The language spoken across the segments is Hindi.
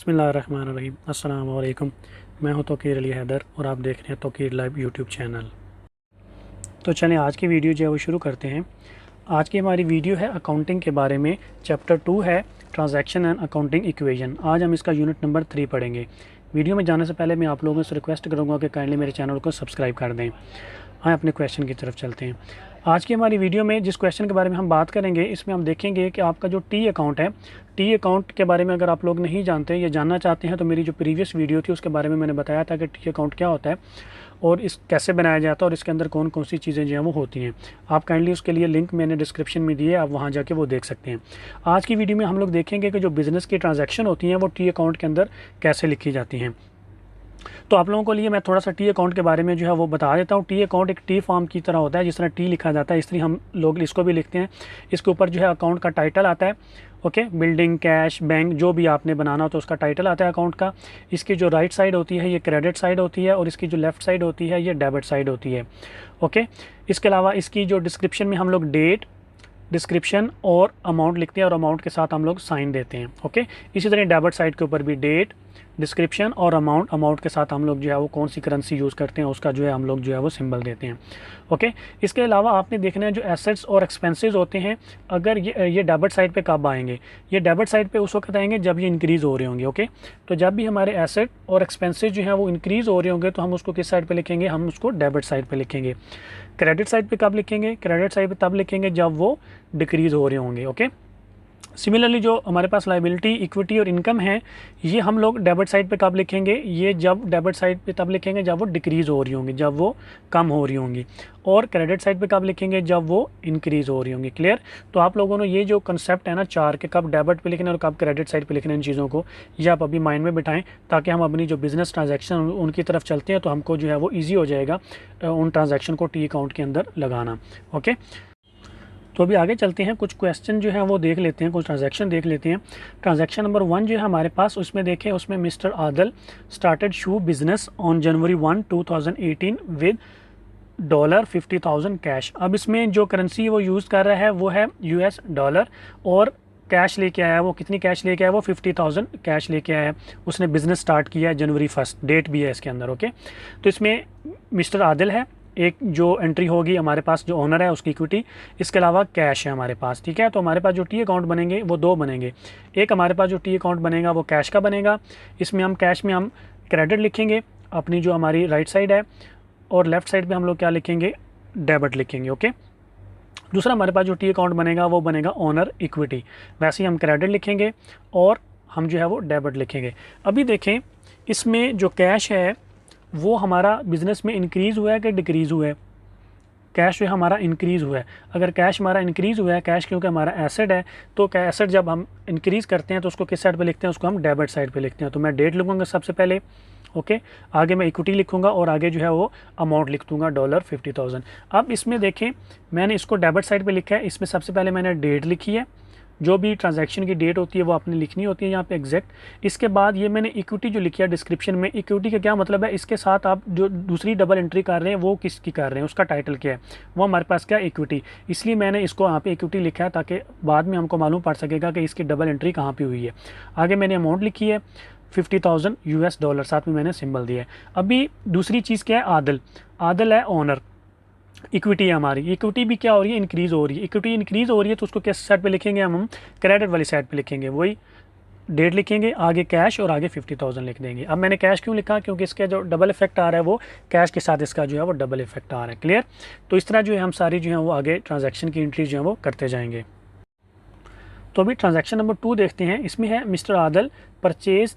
बिस्मिल्लाहिर्रहमानिर्रहीम। अस्सलाम वालेकुम। मैं हूं तौकीर अली हैदर और आप देख रहे हैं तौकीर लाइव यूट्यूब चैनल। तो चलें आज की वीडियो जो है वो शुरू करते हैं। आज की हमारी वीडियो है अकाउंटिंग के बारे में। चैप्टर 2 है ट्रांजैक्शन एंड अकाउंटिंग इक्वेशन। आज हम इसका यूनिट नंबर 3 पढ़ेंगे। वीडियो में जाने से पहले मैं आप लोगों से रिक्वेस्ट करूँगा कि काइंडली मेरे चैनल को सब्सक्राइब कर दें। हाँ, अपने क्वेश्चन की तरफ चलते हैं। आज की हमारी वीडियो में जिस क्वेश्चन के बारे में हम बात करेंगे, इसमें हम देखेंगे कि आपका जो टी अकाउंट है, टी अकाउंट के बारे में अगर आप लोग नहीं जानते या जानना चाहते हैं तो मेरी जो प्रीवियस वीडियो थी उसके बारे में मैंने बताया था कि टी अकाउंट क्या होता है और इस कैसे बनाया जाता है और इसके अंदर कौन कौन सी चीज़ें जो हैं वो होती हैं। आप काइंडली उसके लिए लिंक मैंने डिस्क्रिप्शन में दिए, आप वहाँ जाके वो देख सकते हैं। आज की वीडियो में हम लोग देखेंगे कि जो बिज़नेस की ट्रांजैक्शन होती हैं वो टी अकाउंट के अंदर कैसे लिखी जाती हैं। तो आप लोगों को लिए मैं थोड़ा सा टी अकाउंट के बारे में जो है वो बता देता हूँ। टी अकाउंट एक टी फॉर्म की तरह होता है, जिस तरह टी लिखा जाता है इस तरह हम लोग इसको भी लिखते हैं। इसके ऊपर जो है अकाउंट का टाइटल आता है। ओके, बिल्डिंग, कैश, बैंक, जो भी आपने बनाना हो तो उसका टाइटल आता है अकाउंट का। इसकी जो राइट साइड होती है ये क्रेडिट साइड होती है और इसकी जो लेफ़्ट साइड होती है ये डेबिट साइड होती है। ओके, इसके अलावा इसकी जो डिस्क्रिप्शन में हम लोग डेट, डिस्क्रिप्शन और अमाउंट लिखते हैं और अमाउंट के साथ हम लोग साइन देते हैं। ओके, इसी तरह डेबिट साइड के ऊपर भी डेट, डिस्क्रिप्शन और अमाउंट के साथ हम लोग जो है वो कौन सी करेंसी यूज़ करते हैं उसका जो है हम लोग जो है वो सिंबल देते हैं। ओके, इसके अलावा आपने देखना है जो एसेट्स और एक्सपेंसेस होते हैं, अगर ये डेबिट साइड पे कब आएंगे, ये डेबिट साइड पे उस वक्त आएंगे जब ये इंक्रीज़ हो रहे होंगे। ओके, तो जब भी हमारे एसेट और एक्सपेंसेस जो हैं वो इंक्रीज़ हो रहे होंगे तो हम उसको किस साइड पे लिखेंगे, हम उसको डेबिट साइड पे लिखेंगे। क्रेडिट साइड पे कब लिखेंगे, क्रेडिट साइड पे तब लिखेंगे जब वो डिक्रीज़ हो रहे होंगे। ओके, सिमिलरली जो हमारे पास लाइबिलिटी, इक्विटी और इनकम है, ये हम लोग डेबिट साइड पे कब लिखेंगे, ये जब डेबिट साइड पे तब लिखेंगे जब वो डिक्रीज़ हो रही होंगी, जब वो कम हो रही होंगी। और क्रेडिट साइड पे कब लिखेंगे, जब वो इंक्रीज़ हो रही होंगी। क्लियर? तो आप लोगों ने ये जो कंसेप्ट है ना चार के, कब डेबिट पे लिखना और कब क्रेडिट साइड पे लिखना, इन चीज़ों को ये आप अभी माइंड में बिठाएं ताकि हम अपनी जो बिज़नेस ट्रांजैक्शन उनकी तरफ चलते हैं तो हमको जो है वो ईजी हो जाएगा उन ट्रांजैक्शन को टी अकाउंट के अंदर लगाना। ओके, तो अभी आगे चलते हैं, कुछ क्वेश्चन जो है वो देख लेते हैं, कुछ ट्रांजैक्शन देख लेते हैं। ट्रांजैक्शन नंबर 1 जो है हमारे पास, उसमें देखें, उसमें mister Adal started shoe business on January 1, 2018 with $50,000 cash. अब इसमें जो करेंसी वो यूज़ कर रहा है वो है US डॉलर और कैश लेके आया है, वो कितनी कैश लेके आया है, वो 50,000 कैश लेके आया है। उसने बिज़नेस स्टार्ट किया है जनवरी 1, डेट भी है इसके अंदर। ओके, तो इसमें मिस्टर आदिल है, एक जो एंट्री होगी हमारे पास, जो ओनर है उसकी इक्विटी, इसके अलावा कैश है हमारे पास। ठीक है, तो हमारे पास जो टी अकाउंट बनेंगे वो दो बनेंगे। एक हमारे पास जो टी अकाउंट बनेगा वो कैश का बनेगा। इसमें हम कैश में हम क्रेडिट लिखेंगे अपनी जो हमारी राइट साइड है, और लेफ़्ट साइड पे हम लोग क्या लिखेंगे, डेबिट लिखेंगे। ओके, दूसरा हमारे पास जो टी अकाउंट बनेगा वो बनेगा ओनर इक्विटी। वैसे ही हम क्रेडिट लिखेंगे और हम जो है वो डेबिट लिखेंगे। अभी देखें, इसमें जो कैश है वो हमारा बिज़नेस में इंक्रीज़ हुआ है कि डिक्रीज़ हुआ है। कैश जो हमारा इंक्रीज़ हुआ है। अगर कैश हमारा इंक्रीज़ हुआ है, कैश क्योंकि हमारा एसेट है, तो एसेट जब हम इंक्रीज़ करते हैं तो उसको किस साइड पे लिखते हैं, उसको हम डेबिट साइड पे लिखते हैं। तो मैं डेट लिखूँगा सबसे पहले। ओके, आगे मैं इक्विटी लिखूँगा और आगे जो है वो अमाउंट लिख दूँगा $50,000। अब इसमें देखें, मैंने इसको डेबिट साइड पे लिखा है। इसमें सबसे पहले मैंने डेट लिखी है, जो भी ट्रांजैक्शन की डेट होती है वो आपने लिखनी होती है यहाँ पे एग्जैक्ट। इसके बाद ये मैंने इक्विटी जो लिखी है डिस्क्रिप्शन में, इक्विटी का क्या मतलब है, इसके साथ आप जो दूसरी डबल एंट्री कर रहे हैं वो किसकी कर रहे हैं, उसका टाइटल क्या है, वो हमारे पास क्या, इक्विटी। इसलिए मैंने इसको यहाँ पे इक्विटी लिखा है ताकि बाद में हमको मालूम पड़ सकेगा कि इसकी डबल एंट्री कहाँ पर हुई है। आगे मैंने अमाउंट लिखी है $50,000 US डॉलर, साथ में मैंने सिंबल दिया है। अभी दूसरी चीज़ क्या है, आदल। आदल है ओनर, इक्विटी है हमारी। इक्विटी भी क्या हो रही है, इंक्रीज़ हो रही है। इक्विटी इंक्रीज़ हो रही है तो उसको किस साइड पे लिखेंगे, हम क्रेडिट वाली साइड पे लिखेंगे। वही डेट लिखेंगे, आगे कैश और आगे 50,000 लिख देंगे। अब मैंने कैश क्यों लिखा, क्योंकि इसका जो डबल इफेक्ट आ रहा है वो कैश के साथ इसका जो है वो डबल इफेक्ट आ रहा है। क्लियर? तो इस तरह जो है हम सारी जो है वो आगे ट्रांजैक्शन की एंट्री जो है वो करते जाएंगे। तो अभी ट्रांजैक्शन नंबर 2 देखते हैं। इसमें है mister Adal purchase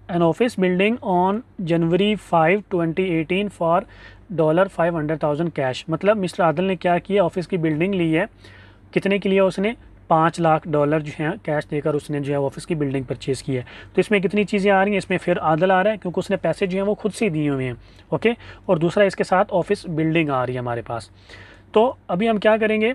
an office building on January 5, 2018 for $500,000 cash. मतलब मिस्टर आदल ने क्या किया, ऑफिस की बिल्डिंग ली है। कितने के लिए, उसने $5 लाख जो है कैश देकर उसने जो है ऑफिस की बिल्डिंग परचेज़ की है। तो इसमें कितनी चीज़ें आ रही हैं, इसमें फिर आदल आ रहा है क्योंकि उसने पैसे जो हैं वो खुद से दिए हुए हैं। ओके, और दूसरा इसके साथ ऑफिस बिल्डिंग आ रही है हमारे पास। तो अभी हम क्या करेंगे,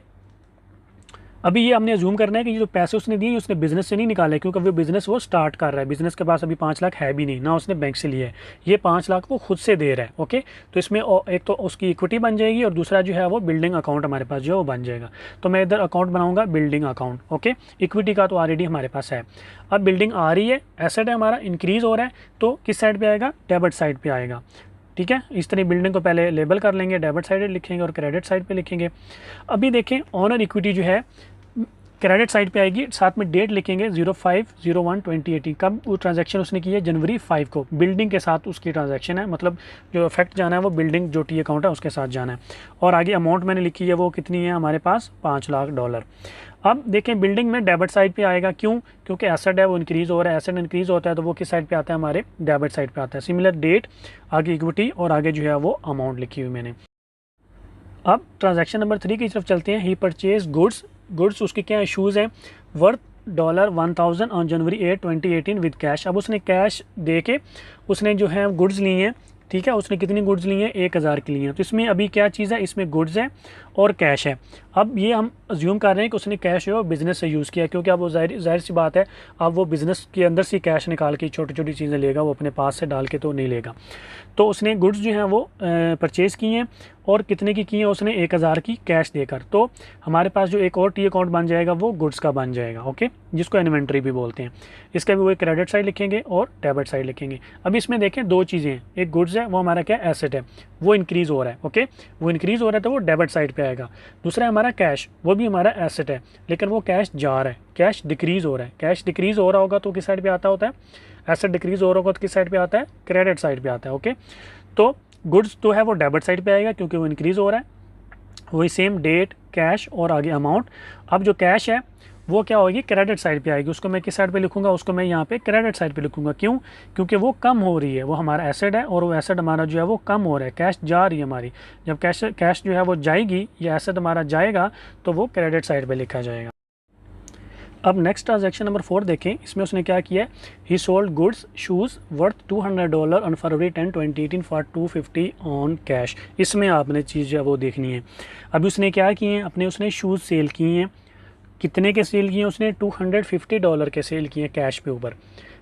अभी ये हमने अज्यूम करना है कि ये जो पैसे उसने दिए उसने बिज़नेस से नहीं निकाले, क्योंकि वो बिज़नेस वो स्टार्ट कर रहा है, बिज़नेस के पास अभी 5 लाख है भी नहीं ना, उसने बैंक से लिया है, ये 5 लाख वो खुद से दे रहा है। ओके, तो इसमें एक तो उसकी इक्विटी बन जाएगी और दूसरा जो है वो बिल्डिंग अकाउंट हमारे पास जो है वो बन जाएगा। तो मैं इधर अकाउंट बनाऊंगा बिल्डिंग अकाउंट। ओके, इक्विटी का तो ऑलरेडी हमारे पास है। अब बिल्डिंग आ रही है, एसेट है हमारा, इंक्रीज़ हो रहा है, तो किस साइड पर आएगा? डेबिट साइड पर आएगा। ठीक है, इस तरह बिल्डिंग को पहले लेबल कर लेंगे, डेबिट साइड लिखेंगे और क्रेडिट साइड पे लिखेंगे। अभी देखें ऑनर इक्विटी जो है क्रेडिट साइड पे आएगी, साथ में डेट लिखेंगे 05/01/2018। कब वो ट्रांजैक्शन उसने की है? जनवरी 5 को। बिल्डिंग के साथ उसकी ट्रांजैक्शन है, मतलब जो इफेक्ट जाना है वो बिल्डिंग जो टी अकाउंट है उसके साथ जाना है। और आगे अमाउंट मैंने लिखी है वो कितनी है हमारे पास? $5 लाख। अब देखें बिल्डिंग में डेबिट साइड पे आएगा, क्यों? क्योंकि एसेट है वो इंक्रीज़ हो रहा है, एसेट इंक्रीज़ होता है तो वो किस साइड पे आता है? हमारे डेबिट साइड पे आता है। सिमिलर डेट, आगे इक्विटी और आगे जो है वो अमाउंट लिखी हुई मैंने। अब ट्रांजैक्शन नंबर 3 की तरफ चलते हैं। ही परचेज गुड्स उसके क्या इशूज़ हैं? Worth $1000 on January 8, 2018 with cash. अब उसने कैश दे के उसने जो है गुड्स ली हैं। ठीक है, उसने कितनी गुड्स ली हैं? 1000 की ली हैं। तो इसमें अभी क्या चीज़ है? इसमें गुड्स है और कैश है। अब ये हम अज्यूम कर रहे हैं कि उसने कैश जो है बिज़नेस से यूज़ किया, क्योंकि अब वो जाहिर सी बात है, अब वो बिज़नेस के अंदर से कैश निकाल के छोटी छोटी चीज़ें लेगा, वो अपने पास से डाल के तो नहीं लेगा। तो उसने गुड्स जो हैं वो परचेज़ की हैं और कितने की हैं? उसने 1000 की कैश देकर। तो हमारे पास जो एक और टी अकाउंट बन जाएगा वो गुड्स का बन जाएगा। ओके, जिसको इन्वेंट्री भी बोलते हैं। इसका भी वो एक क्रेडिट साइड लिखेंगे और डेबिट साइड लिखेंगे। अब इसमें देखें दो चीज़ें हैं, एक गुड्स है वो हमारा क्या? एसेट है, वो इंक्रीज़ हो रहा है। ओके, वो इंक्रीज़ हो रहा है तो वो डेबिट साइड पे आएगा। दूसरा हमारा कैश, वो भी हमारा एसेट है, लेकिन वो कैश जा रहा है, कैश डिक्रीज़ हो रहा है। कैश डिक्रीज़ हो रहा होगा तो किस साइड पे आता होता है? एसेट डिक्रीज़ हो रहा होगा तो किस साइड पे आता है? क्रेडिट साइड पे आता है। ओके, तो गुड्स तो है वो डेबिट साइड पे आएगा क्योंकि वो इंक्रीज़ हो रहा है। वही सेम डेट, कैश और आगे अमाउंट। अब जो कैश है वो क्या होगी? क्रेडिट साइड पे आएगी। उसको मैं किस साइड पे लिखूंगा? उसको मैं यहाँ पे क्रेडिट साइड पे लिखूंगा। क्यों? क्योंकि वो कम हो रही है, वो हमारा एसेट है और वो एसेट हमारा जो है वो कम हो रहा है, कैश जा रही है हमारी। जब कैश जो है वो जाएगी या एसेट हमारा जाएगा तो वो क्रेडिट साइड पे लिखा जाएगा। अब नेक्स्ट ट्रांजैक्शन नंबर 4 देखें। इसमें उसने क्या किया है? ही sold goods shoes worth $200 on February 10, 2018 for $250 on cash. इसमें आपने चीज़ जो है वो देखनी है। अभी उसने क्या किए हैं? अपने उसने शूज़ सेल किए हैं। कितने के सेल किए? उसने $250 के सेल किए कैश पे ऊपर।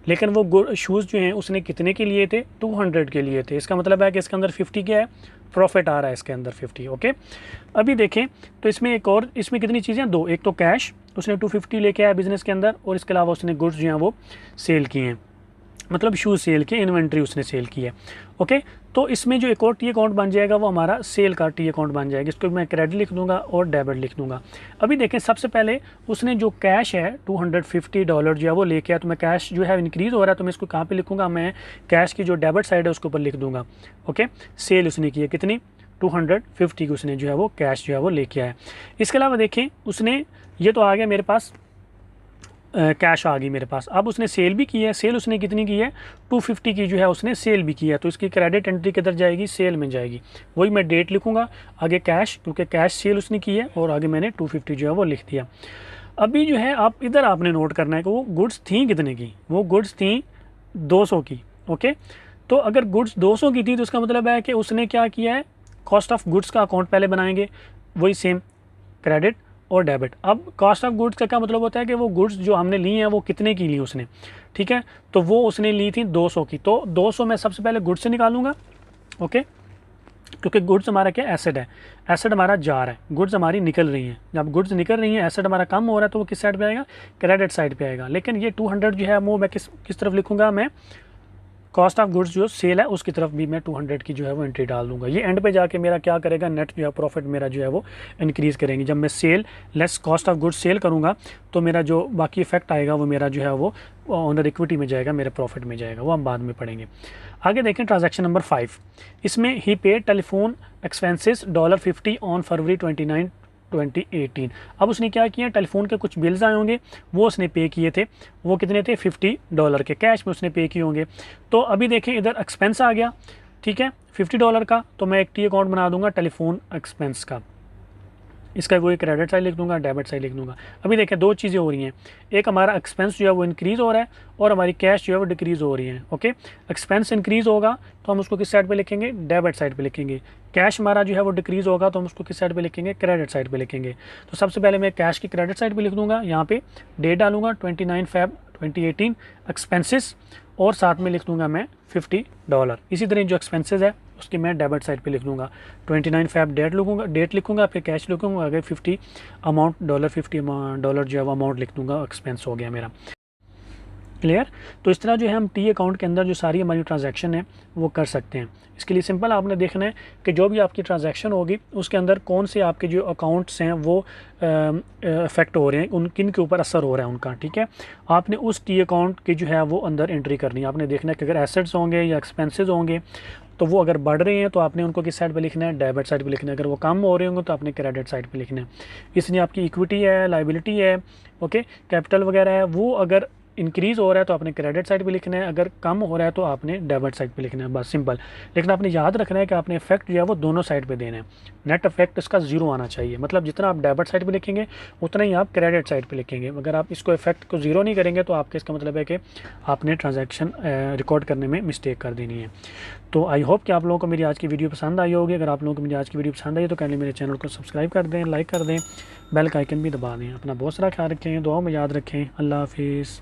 लेकिन वो शूज़ जो हैं उसने कितने के लिए थे? 200 के लिए थे। इसका मतलब है कि इसके अंदर 50 क्या है? प्रॉफिट आ रहा है इसके अंदर 50। ओके, अभी देखें तो इसमें एक और, इसमें कितनी चीज़ें? दो। एक तो कैश उसने 250 लेके आया बिज़नेस के अंदर, और इसके अलावा उसने गुड्स जो हैं वो सेल किए हैं, मतलब शूज़ सेल किए, इन्वेंट्री उसने सेल की है। ओके, तो इसमें जो एक और टी अकाउंट बन जाएगा वो हमारा सेल का टी अकाउंट बन जाएगा। इसको मैं क्रेडिट लिख दूंगा और डेबिट लिख दूंगा। अभी देखें सबसे पहले उसने जो कैश है $250 जो है वो लेके आया, तो मैं कैश जो है इंक्रीज़ हो रहा है तो मैं इसको कहाँ पे लिखूंगा? मैं कैश की जो डेबिट साइड है उसके ऊपर लिख दूंगा। ओके, सेल उसने की है कितनी? 250 की उसने जो है वो कैश जो है वो लेके आया। इसके अलावा देखें उसने, ये तो आ गया मेरे पास, कैश आ गई मेरे पास। अब उसने सेल भी की है। सेल उसने कितनी की है? 250 की जो है उसने सेल भी की है, तो इसकी क्रेडिट एंट्री किधर जाएगी? सेल में जाएगी। वही मैं डेट लिखूंगा, आगे कैश, क्योंकि कैश सेल उसने की है, और आगे मैंने 250 जो है वो लिख दिया। अभी जो है आप इधर आपने नोट करना है कि वो गुड्स थी कितने की? वो गुड्स थी 200 की। ओके, तो अगर गुड्स 200 की थी तो इसका मतलब है कि उसने क्या किया है? कॉस्ट ऑफ गुड्स का अकाउंट पहले बनाएंगे, वही सेम क्रेडिट और डेबिट। अब कॉस्ट ऑफ गुड्स का क्या मतलब होता है कि वो गुड्स जो हमने ली हैं वो कितने की ली उसने। ठीक है, तो वो उसने ली थी 200 की, तो 200 मैं सबसे पहले गुड्स से निकालूंगा। ओके, क्योंकि गुड्स हमारा क्या? एसेट है, एसेट हमारा जा रहा है, गुड्स हमारी निकल रही हैं। जब गुड्स निकल रही हैं, एसेट हमारा कम हो रहा है, तो वो किस साइड पे आएगा? क्रेडिट साइड पे आएगा। लेकिन ये 200 जो है वो मैं किस तरफ लिखूंगा? मैं कॉस्ट ऑफ गुड्स जो सेल है उसकी तरफ भी मैं 200 की जो है वो एंट्री डाल दूंगा। ये एंड पे जाके मेरा क्या करेगा? नेट जो है प्रॉफिट मेरा जो है वो इंक्रीज़ करेंगे। जब मैं sell less cost of goods sell करूंगा तो मेरा जो बाकी इफेक्ट आएगा वो मेरा जो है वो ऑनर इक्विटी में जाएगा, मेरे प्रॉफिट में जाएगा। वो हम बाद में पढ़ेंगे। आगे देखें ट्रांजैक्शन नंबर 5। इसमें ही paid telephone expenses $50 on February 29, 2018। अब उसने क्या किया? टेलीफोन के कुछ बिल्स आए होंगे वो उसने पे किए थे। वो कितने थे? $50 के कैश में उसने पे किए होंगे। तो अभी देखें इधर एक्सपेंस आ गया। ठीक है, $50 का, तो मैं एक टी अकाउंट बना दूंगा टेलीफोन एक्सपेंस का। इसका कोई क्रेडिट साइड लिख दूंगा, डेबिट साइड लिख दूंगा। अभी देखें दो चीज़ें हो रही हैं, एक हमारा एक्सपेंस जो है वो इंक्रीज़ हो रहा है और हमारी कैश जो है वो डिक्रीज़ हो रही है। ओके, एक्सपेंस इंक्रीज़ होगा तो हम उसको किस साइड पे लिखेंगे, डेबिट साइड पे लिखेंगे। कैश हमारा जो है वो डिक्रीज़ होगा तो हम उसको किस साइड पे लिखेंगे, क्रेडिट साइड पे लिखेंगे। तो सबसे पहले मैं कैश की क्रेडिट साइड पे लिख दूंगा, यहाँ पे डेट डालूंगा 29 Feb 2018 एक्सपेंसेस, और साथ में लिख दूंगा मैं $50। इसी तरह जो एक्सपेंसेस है उसकी मैं डेबिट साइड पे लिख दूंगा, 29 Feb डेट लिखूंगा, फिर कैश लिखूंगा, आगे 50 अमाउंट $50 जो है वो अमाउंट लिख दूंगा, एक्सपेंस हो गया मेरा। क्लियर। तो इस तरह जो है हम टी अकाउंट के अंदर जो सारी हमारी ट्रांजैक्शन है वो कर सकते हैं। इसके लिए सिंपल आपने देखना है कि जो भी आपकी ट्रांजैक्शन होगी उसके अंदर कौन से आपके जो अकाउंट्स हैं वो इफेक्ट हो रहे हैं, उन किन के ऊपर असर हो रहा है उनका। ठीक है, आपने उस टी अकाउंट की जो है वो अंदर एंट्री करनी है। आपने देखना है कि अगर एसेट्स होंगे या एक्सपेंसेस होंगे तो वो अगर बढ़ रहे हैं तो आपने उनको किस साइड पे लिखना है, डेबिट साइड पे लिखना है। अगर वो कम हो रहे होंगे तो आपने क्रेडिट साइड पे लिखना है। इसलिए आपकी इक्विटी है, लाइबिलिटी है, ओके, कैपिटल वगैरह है, वो अगर इंक्रीज़ हो रहा है तो आपने क्रेडिट साइड पे लिखना है, अगर कम हो रहा है तो आपने डेबिट साइड पे लिखना है, बस सिंपल। लेकिन आपने याद रखना है कि आपने इफेक्ट जो है वो दोनों साइड पे देना है। नेट इफेक्ट इसका जीरो आना चाहिए, मतलब जितना आप डेबिट साइड पे लिखेंगे उतना ही आप क्रेडिट साइड पे लिखेंगे। अगर आप इसको इफेक्ट को जीरो नहीं करेंगे तो आपके इसका मतलब है कि आपने ट्रांजैक्शन रिकॉर्ड करने में मिस्टेक कर देनी है। तो आई होप कि आप लोगों को मेरी आज की वीडियो पसंद आई होगी। अगर आप लोगों को मेरी आज की वीडियो पसंद आई तो काइंडली मेरे चैनल को सब्सक्राइब कर दें, लाइक कर दें, बेल का आइकन भी दबा दें। अपना बहुत सारा ख्याल रखें, दुआ में याद रखें। अल्लाह हाफिज़।